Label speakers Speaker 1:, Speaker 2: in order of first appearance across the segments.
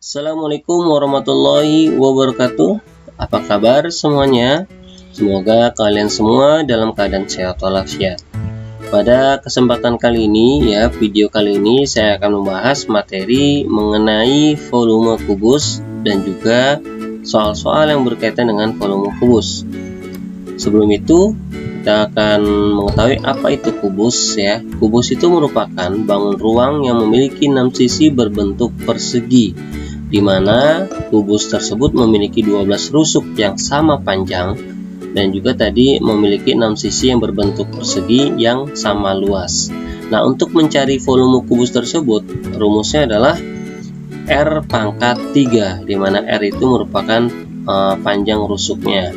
Speaker 1: Assalamualaikum warahmatullahi wabarakatuh. Apa kabar semuanya? Semoga kalian semua dalam keadaan sehat walafiat. Pada kesempatan kali ini video kali ini saya akan membahas materi mengenai volume kubus dan juga soal-soal yang berkaitan dengan volume kubus. Sebelum itu kita akan mengetahui apa itu kubus Kubus itu merupakan bangun ruang yang memiliki 6 sisi berbentuk persegi, di mana kubus tersebut memiliki 12 rusuk yang sama panjang dan juga tadi memiliki 6 sisi yang berbentuk persegi yang sama luas. Nah, untuk mencari volume kubus tersebut, rumusnya adalah R pangkat 3, di mana R itu merupakan panjang rusuknya.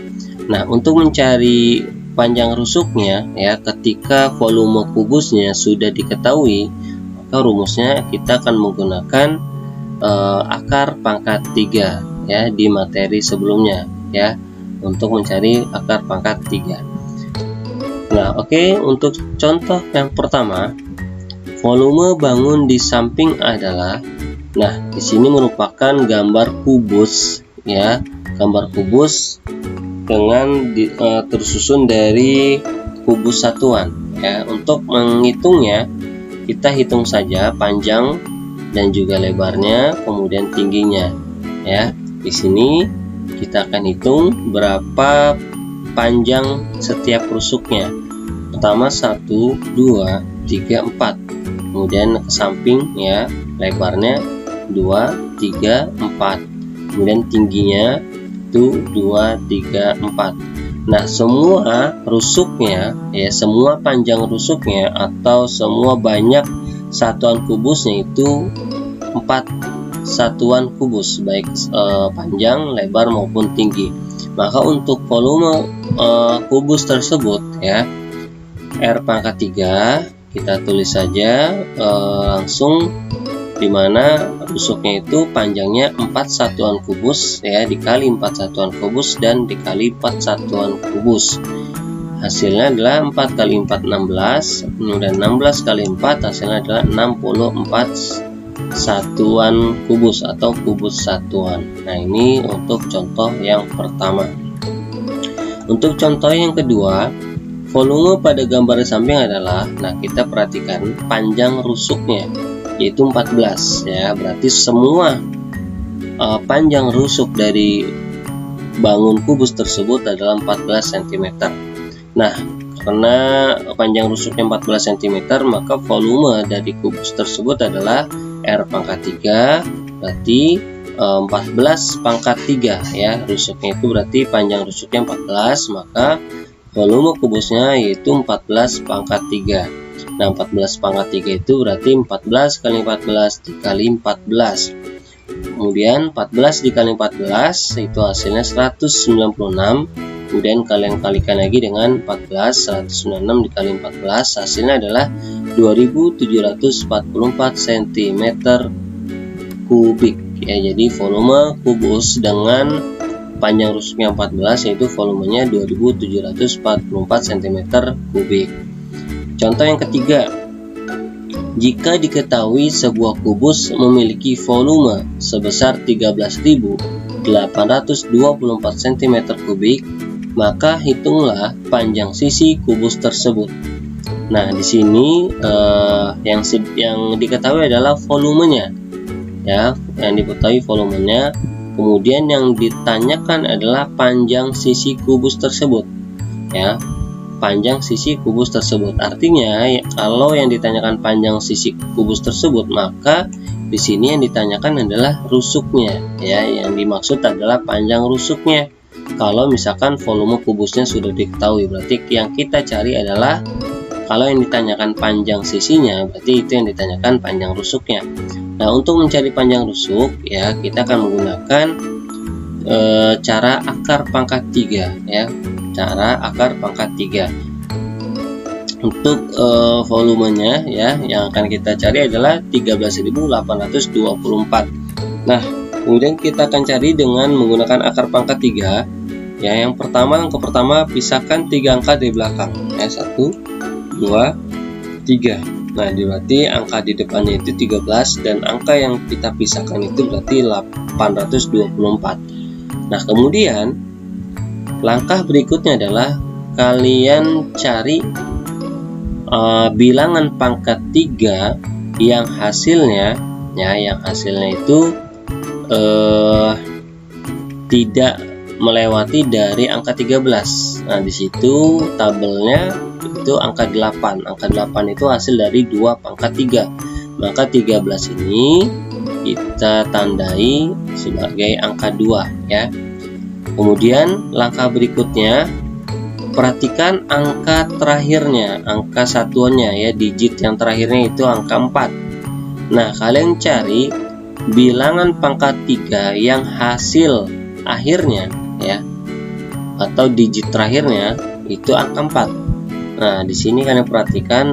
Speaker 1: Nah, untuk mencari panjang rusuknya ketika volume kubusnya sudah diketahui, maka rumusnya kita akan menggunakan akar pangkat 3 di materi sebelumnya untuk mencari akar pangkat 3. Nah, oke, untuk contoh yang pertama, volume bangun di samping adalah, nah di sini merupakan gambar kubus gambar kubus dengan tersusun dari kubus satuan. Untuk menghitungnya kita hitung saja panjang dan juga lebarnya, kemudian tingginya. Di sini kita akan hitung berapa panjang setiap rusuknya. Pertama 1, 2, 3, 4. Kemudian ke samping lebarnya 2, 3, 4. Kemudian tingginya itu 2, 3, 4. Nah, semua rusuknya semua panjang rusuknya atau semua banyak satuan kubusnya itu 4 satuan kubus, baik panjang, lebar maupun tinggi. Maka untuk volume kubus tersebut R pangkat 3 kita tulis saja langsung, dimana rusuknya itu panjangnya 4 satuan kubus dikali 4 satuan kubus dan dikali 4 satuan kubus. Hasilnya adalah 4 kali 4 16, kemudian 16 kali 4 hasilnya adalah 64 satuan kubus atau kubus satuan. Nah, ini untuk contoh yang pertama. Untuk contoh yang kedua, volume pada gambar samping adalah, nah kita perhatikan panjang rusuknya yaitu 14 berarti semua panjang rusuk dari bangun kubus tersebut adalah 14 cm. Nah, karena panjang rusuknya 14 cm, maka volume dari kubus tersebut adalah R pangkat 3, berarti 14 pangkat 3 rusuknya itu berarti panjang rusuknya 14, maka volume kubusnya yaitu 14 pangkat 3. Nah, 14 pangkat 3 itu berarti 14 kali 14 dikali 14. Kemudian 14 dikali 14 itu hasilnya 196. Kemudian kalian kalikan lagi dengan 14, 196 dikali 14 hasilnya adalah 2744 cm kubik jadi volume kubus dengan panjang rusuknya 14 yaitu volumenya 2744 cm kubik. Contoh yang ketiga, jika diketahui sebuah kubus memiliki volume sebesar 13.824 cm kubik, maka hitunglah panjang sisi kubus tersebut. Nah, di sini yang diketahui adalah volumenya yang diketahui volumenya. Kemudian yang ditanyakan adalah panjang sisi kubus tersebut panjang sisi kubus tersebut. Artinya kalau yang ditanyakan panjang sisi kubus tersebut, maka di sini yang ditanyakan adalah rusuknya yang dimaksud adalah panjang rusuknya. Kalau misalkan volume kubusnya sudah diketahui, berarti yang kita cari adalah, kalau yang ditanyakan panjang sisinya, berarti itu yang ditanyakan panjang rusuknya. Nah, untuk mencari panjang rusuk kita akan menggunakan cara akar pangkat 3 cara akar pangkat 3. Untuk volumenya yang akan kita cari adalah 13.824. Nah, kemudian kita akan cari dengan menggunakan akar pangkat 3 yang pertama, angka pertama pisahkan 3 angka di belakang 1, 2, 3. Nah, berarti angka di depannya itu 13 dan angka yang kita pisahkan itu berarti 824. Nah, kemudian langkah berikutnya adalah kalian cari bilangan pangkat 3 yang hasilnya itu tidak melewati dari angka 13. Nah, di situ tabelnya itu angka 8. Angka 8 itu hasil dari 2 pangkat 3. Maka 13 ini kita tandai sebagai angka 2 ya. Kemudian langkah berikutnya, perhatikan angka terakhirnya, angka satuannya ya, digit yang terakhirnya itu angka 4. Nah, kalian cari bilangan pangkat 3 yang hasil akhirnya ya, atau digit terakhirnya itu angka 4. Nah, di sini kalian perhatikan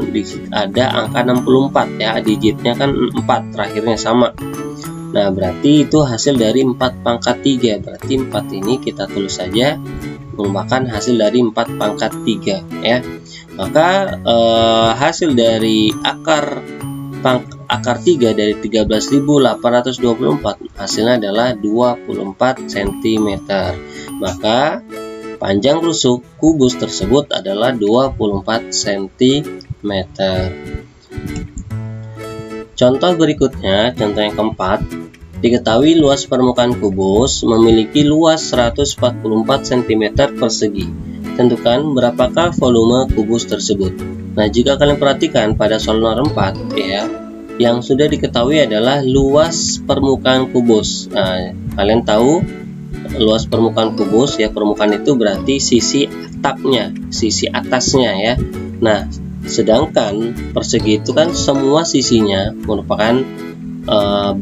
Speaker 1: ada angka 64 ya, digitnya kan 4, terakhirnya sama. Nah, berarti itu hasil dari 4 pangkat 3. Berarti 4 ini kita tulis saja merupakan hasil dari 4 pangkat 3 ya. Maka hasil dari akar 3 dari 13.824 hasilnya adalah 24 cm. Maka panjang rusuk kubus tersebut adalah 24 cm. Contoh berikutnya, contoh yang keempat, diketahui luas permukaan kubus memiliki luas 144 cm persegi. Tentukan berapakah volume kubus tersebut. Nah, jika kalian perhatikan pada soal nomor 4 ya, yang sudah diketahui adalah luas permukaan kubus. Nah, kalian tahu luas permukaan kubus ya, permukaan itu berarti sisi atapnya, sisi atasnya ya. Nah, sedangkan persegi itu kan semua sisinya merupakan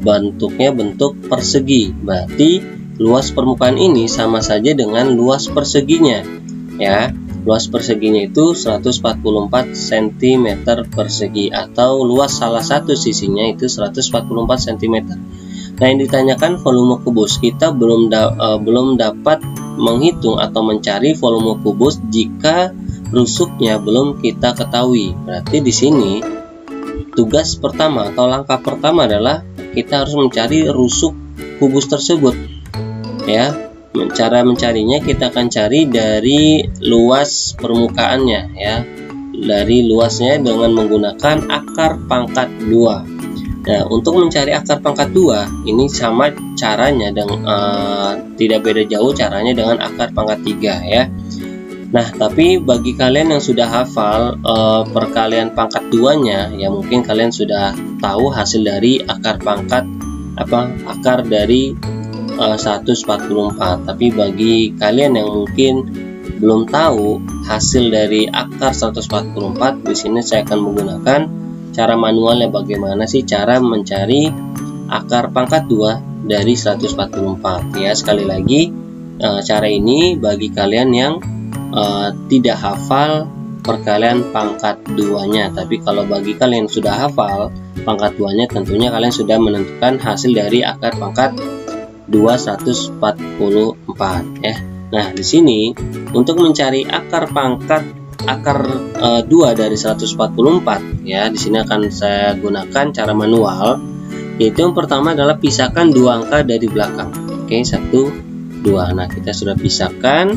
Speaker 1: bentuknya bentuk persegi. Berarti luas permukaan ini sama saja dengan luas perseginya ya. Luas perseginya itu 144 cm persegi, atau luas salah satu sisinya itu 144 cm. Nah, yang ditanyakan volume kubus. Kita belum dapat menghitung atau mencari volume kubus jika rusuknya belum kita ketahui. Berarti di sini tugas pertama atau langkah pertama adalah kita harus mencari rusuk kubus tersebut ya. Cara mencarinya kita akan cari dari luas permukaannya ya, dari luasnya dengan menggunakan akar pangkat 2. Nah, untuk mencari akar pangkat 2 ini sama caranya dengan tidak beda jauh caranya dengan akar pangkat 3 ya. Nah, tapi bagi kalian yang sudah hafal perkalian pangkat 2-nya ya, mungkin kalian sudah tahu hasil dari akar pangkat akar dari 144. Tapi bagi kalian yang mungkin belum tahu hasil dari akar 144, di sini saya akan menggunakan cara manualnya. Bagaimana sih cara mencari akar pangkat 2 dari 144 ya. Sekali lagi, cara ini bagi kalian yang tidak hafal perkalian pangkat 2-nya. Tapi kalau bagi kalian yang sudah hafal pangkat 2-nya, tentunya kalian sudah menentukan hasil dari akar pangkat 244 ya. Nah, di sini untuk mencari akar 2 dari 144 ya, di sini akan saya gunakan cara manual, yaitu yang pertama adalah pisahkan 2 angka dari belakang. Oke, 1 2. Nah, kita sudah pisahkan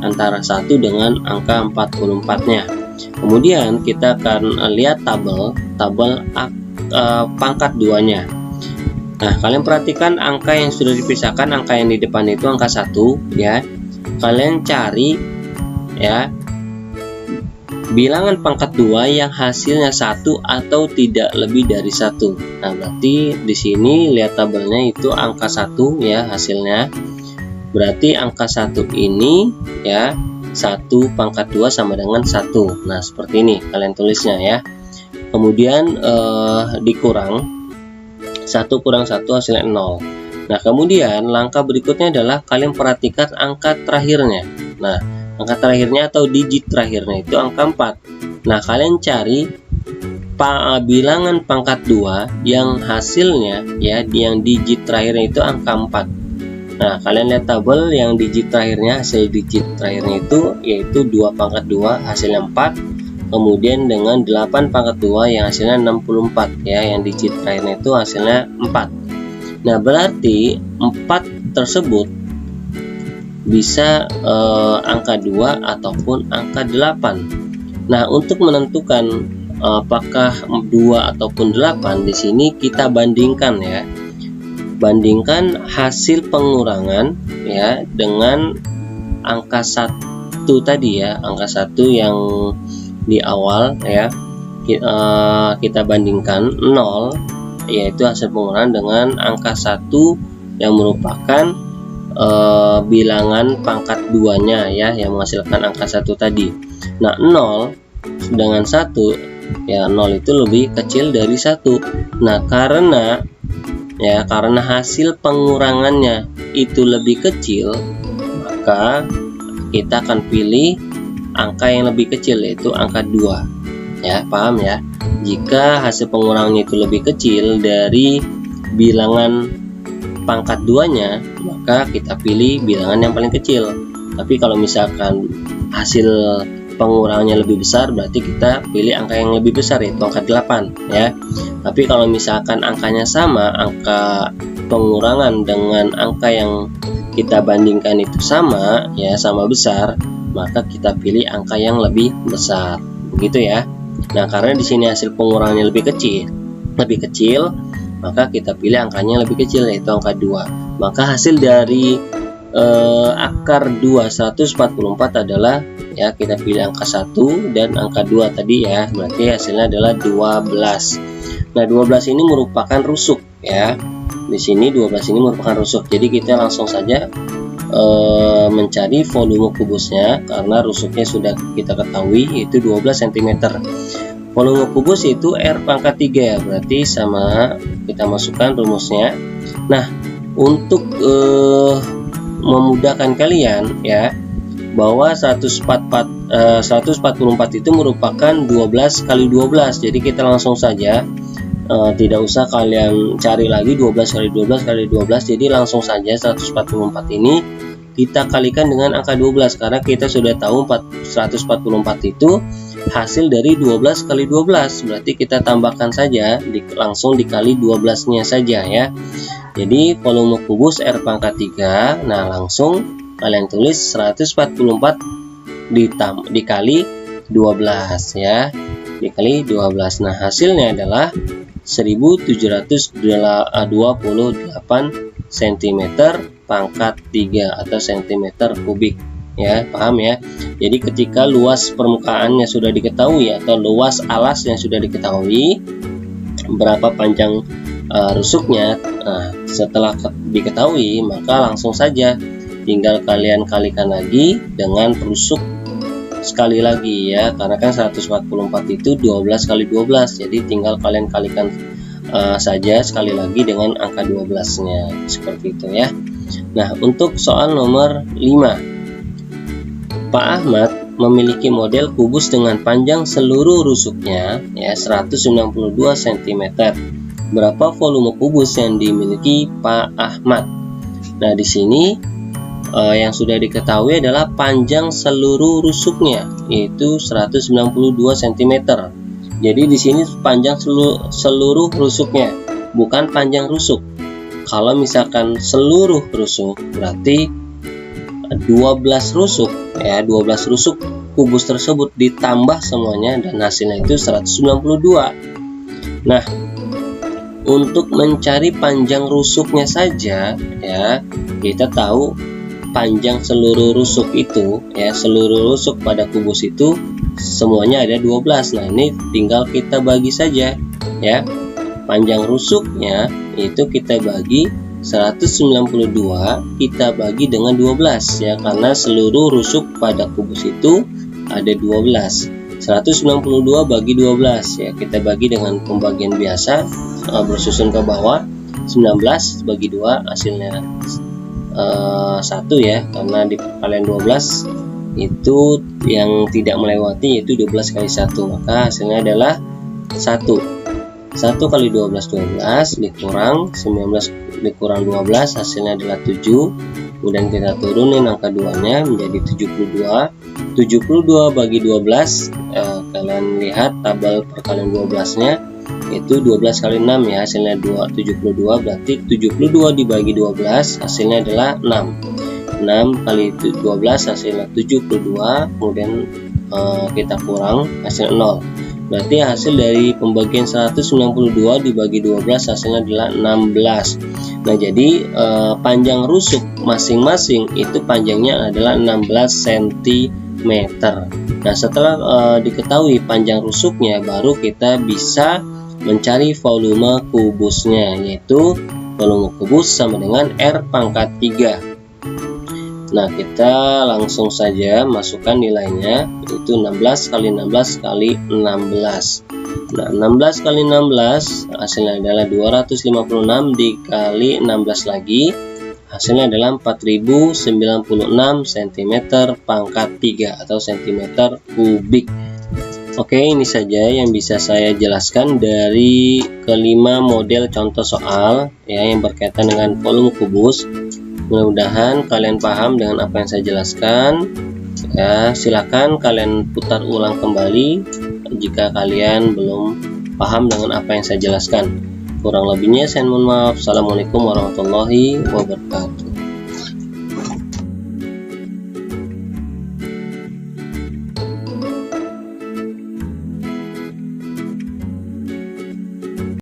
Speaker 1: antara 1 dengan angka 44-nya. Kemudian kita akan lihat tabel pangkat 2-nya. Nah, kalian perhatikan angka yang sudah dipisahkan, angka yang di depan itu angka 1 ya. Kalian cari ya bilangan pangkat 2 yang hasilnya 1 atau tidak lebih dari 1. Nah, berarti di sini lihat tabelnya itu angka 1 ya hasilnya. Berarti angka 1 ini ya, 1 pangkat 2 sama dengan 1. Nah, seperti ini kalian tulisnya ya. Kemudian dikurang 1 kurang 1 hasilnya 0. Nah, kemudian langkah berikutnya adalah kalian perhatikan angka terakhirnya. Nah, angka terakhirnya atau digit terakhirnya itu angka 4. Nah, kalian cari bilangan pangkat 2 yang hasilnya ya, yang digit terakhirnya itu angka 4. Nah, kalian lihat tabel yang digit terakhirnya, hasil digit terakhirnya itu yaitu 2 pangkat 2 hasilnya 4. kemudian dengan 8 pangkat 2 yang hasilnya 64 ya, yang dicitrain itu hasilnya 4. Nah berarti 4 tersebut bisa angka 2 ataupun angka 8. Nah untuk menentukan apakah 2 ataupun 8, di sini kita bandingkan ya, bandingkan hasil pengurangan ya dengan angka 1 tadi ya, angka 1 yang di awal ya, kita bandingkan 0 yaitu hasil pengurangan dengan angka 1 yang merupakan bilangan pangkat 2 nya ya, yang menghasilkan angka 1 tadi. Nah 0 dengan 1 ya, 0 itu lebih kecil dari 1. Nah karena hasil pengurangannya itu lebih kecil, maka kita akan pilih angka yang lebih kecil, yaitu angka 2 ya, paham ya? Jika hasil pengurangannya itu lebih kecil dari bilangan pangkat 2 nya, maka kita pilih bilangan yang paling kecil. Tapi kalau misalkan hasil pengurangannya lebih besar, berarti kita pilih angka yang lebih besar, yaitu angka 8 ya. Tapi kalau misalkan angkanya sama, angka pengurangan dengan angka yang kita bandingkan itu sama ya, sama besar, maka kita pilih angka yang lebih besar, begitu ya. Nah karena di sini hasil pengurangannya lebih kecil, maka kita pilih angkanya yang lebih kecil, yaitu angka 2. Maka hasil dari akar 2 144 adalah ya, kita pilih angka 1 dan angka 2 tadi ya, berarti hasilnya adalah 12. Nah 12 ini merupakan rusuk ya, di sini 12 ini merupakan rusuk. Jadi kita langsung saja mencari volume kubusnya, karena rusuknya sudah kita ketahui yaitu 12 cm. Volume kubus itu R pangkat 3 ya, berarti sama, kita masukkan rumusnya. Nah untuk memudahkan kalian ya, bahwa 144 itu merupakan 12 kali 12. Jadi kita langsung saja, tidak usah kalian cari lagi 12 kali 12 kali 12. Jadi langsung saja 144 ini kita kalikan dengan angka 12, karena kita sudah tahu 144 itu hasil dari 12 kali 12. Berarti kita tambahkan saja, langsung dikali 12 nya saja ya. Jadi volume kubus R pangkat 3. Nah langsung kalian tulis 144 dikali 12 ya, dikali 12. Nah hasilnya adalah 1728 cm pangkat 3 atau cm kubik ya, paham ya? Jadi ketika luas permukaannya sudah diketahui atau luas alasnya sudah diketahui, berapa panjang rusuknya, nah, setelah diketahui maka langsung saja tinggal kalian kalikan lagi dengan rusuk sekali lagi ya, karena kan 144 itu 12 kali 12, jadi tinggal kalian kalikan saja sekali lagi dengan angka 12 nya, seperti itu ya. Nah untuk soal nomor 5, Pak Ahmad memiliki model kubus dengan panjang seluruh rusuknya ya 192 cm. Berapa volume kubus yang dimiliki Pak Ahmad? Nah di sini yang sudah diketahui adalah panjang seluruh rusuknya, yaitu 192 cm. Jadi di sini panjang seluruh rusuknya, bukan panjang rusuk. Kalau misalkan seluruh rusuk, berarti 12 rusuk ya, 12 rusuk kubus tersebut ditambah semuanya dan hasilnya itu 192. Nah untuk mencari panjang rusuknya saja ya, kita tahu panjang seluruh rusuk itu ya, seluruh rusuk pada kubus itu semuanya ada 12. Nah ini tinggal kita bagi saja ya, panjang rusuknya itu kita bagi 192 kita bagi dengan 12 ya, karena seluruh rusuk pada kubus itu ada 12. 192 bagi 12 ya, kita bagi dengan pembagian biasa, bersusun ke bawah. 19 bagi 2 hasilnya 1 ya, karena di perkalian 12 itu yang tidak melewati yaitu 12 kali 1, maka hasilnya adalah 1. 1 kali 12 dikurang 19 dikurang 12 hasilnya adalah 7. Kemudian kita turunin angka 2 nya menjadi 72. 72 bagi 12 kalian lihat tabel perkalian 12 nya itu 12 kali 6 ya, hasilnya 72, berarti 72 dibagi 12 hasilnya adalah 6 kali 12 hasilnya 72, kemudian kita kurang hasil 0, berarti hasil dari pembagian 192 dibagi 12 hasilnya adalah 16. Nah jadi panjang rusuk masing-masing itu panjangnya adalah 16 cm. Nah setelah diketahui panjang rusuknya, baru kita bisa mencari volume kubusnya, yaitu volume kubus sama dengan R pangkat 3. Nah kita langsung saja masukkan nilainya, yaitu 16 kali 16 kali 16. Nah 16 kali 16 hasilnya adalah 256 dikali 16 lagi, hasilnya adalah 4096 cm pangkat 3 atau cm kubik. Oke, ini saja yang bisa saya jelaskan dari kelima model contoh soal ya yang berkaitan dengan volume kubus. Mudah-mudahan kalian paham dengan apa yang saya jelaskan. Ya, silakan kalian putar ulang kembali jika kalian belum paham dengan apa yang saya jelaskan. Kurang lebihnya saya mohon maaf. Assalamualaikum warahmatullahi wabarakatuh.